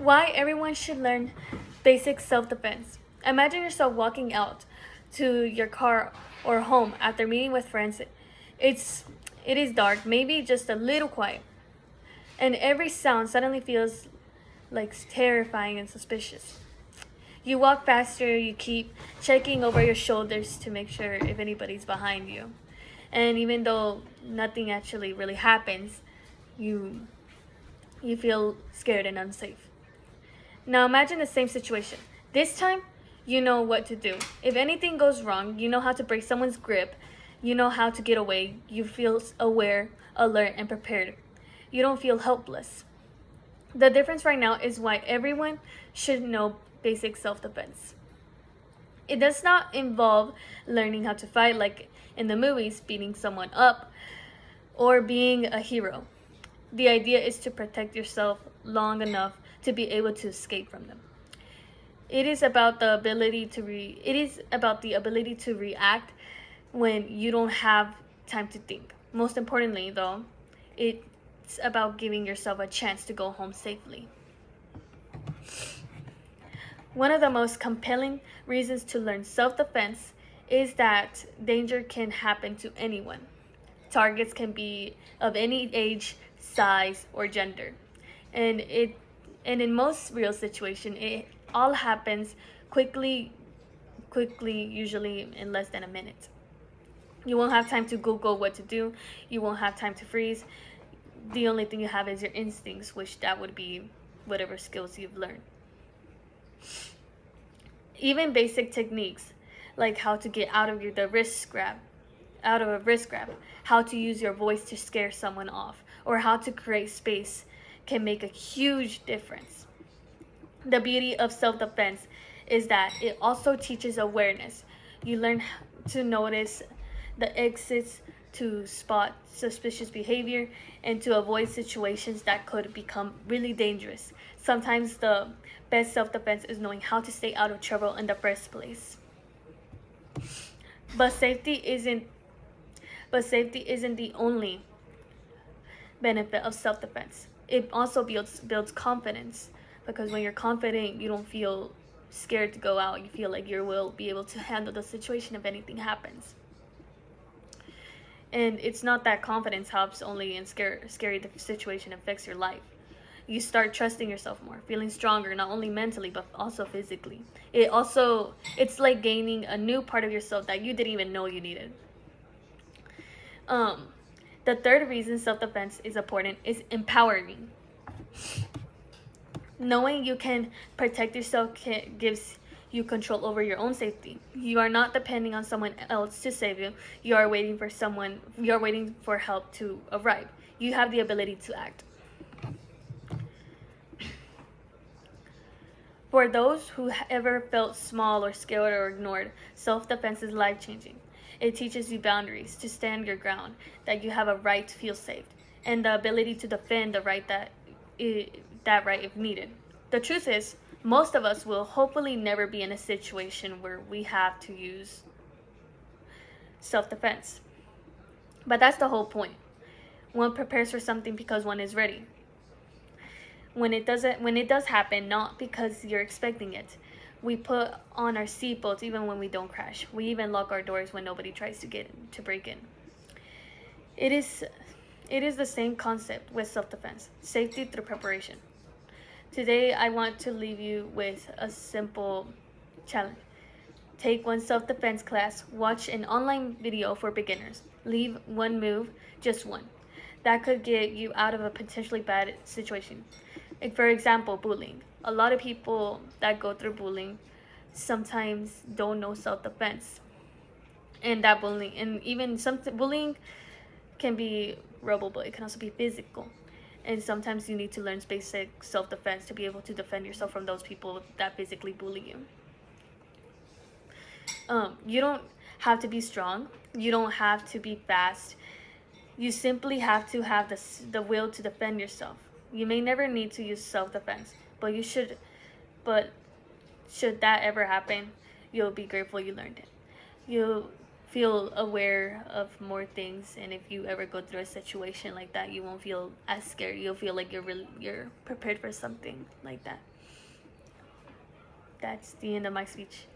Why everyone should learn basic self-defense. Imagine yourself walking out to your car or home after meeting with friends. It's it is dark, maybe just a little quiet, and every sound suddenly feels like terrifying and suspicious. You walk faster, you keep checking over your shoulders to make sure if anybody's behind you. And even though nothing actually really happens, you you feel scared and unsafe. Now imagine the same situation. This time, you know what to do. If anything goes wrong, you know how to break someone's grip, you know how to get away, you feel aware, alert, and prepared. You don't feel helpless. The difference right now is why everyone should know basic self defense. It does not involve learning how to fight like in the movies, beating someone up, or being a hero. The idea is to protect yourself long enough to be able to escape from them. It is about the ability to react when you don't have time to think. Most importantly, though, it's about giving yourself a chance to go home safely. One of the most compelling reasons to learn self-defense is that danger can happen to anyone. Targets can be of any age, size, or gender. And it and in most real situation, it all happens quickly, usually in less than a minute. You won't have time to Google what to do. You won't have time to freeze. The only thing you have is your instincts, which that would be whatever skills you've learned. Even basic techniques like how to get out of a wrist grab, how to use your voice to scare someone off, or how to create space can make a huge difference. The beauty of self-defense is that it also teaches awareness. You learn to notice the exits, to spot suspicious behavior, and to avoid situations that could become really dangerous. Sometimes the best self-defense is knowing how to stay out of trouble in the first place. But safety isn't the only benefit of self-defense. It also builds confidence, because when you're confident, you don't feel scared to go out. You feel like you will be able to handle the situation if anything happens. And it's not that confidence helps only in scary the situation affects your life. You start trusting yourself more, feeling stronger, not only mentally but also physically. It's like gaining a new part of yourself that you didn't even know you needed. um the third reason self-defense is important is empowering. Knowing you can protect yourself gives you control over your own safety. You are not depending on someone else to save you. You are waiting for help to arrive. You have the ability to act. For those who ever felt small or scared or ignored, self-defense is life-changing. It teaches you boundaries, to stand your ground, that you have a right to feel safe, and the ability to defend the right that right if needed. The truth is, most of us will hopefully never be in a situation where we have to use self-defense. But that's the whole point. One prepares for something because one is ready. When it does happen, not because you're expecting it. We put on our seatbelts even when we don't crash. We even lock our doors when nobody tries to break in. It is the same concept with self-defense, safety through preparation. Today, I want to leave you with a simple challenge. Take one self-defense class, watch an online video for beginners. Leave one move, just one. That could get you out of a potentially bad situation. Like for example, bullying. A lot of people that go through bullying sometimes don't know self-defense. And even some bullying can be verbal, but it can also be physical. And sometimes you need to learn basic self-defense to be able to defend yourself from those people that physically bully you. You don't have to be strong. You don't have to be fast. You simply have to have the will to defend yourself. You may never need to use self-defense, but should that ever happen, you'll be grateful you learned it. feel aware of more things, and if you ever go through a situation like that, you won't feel as scared. You'll feel like you're prepared for something like that. That's the end of my speech.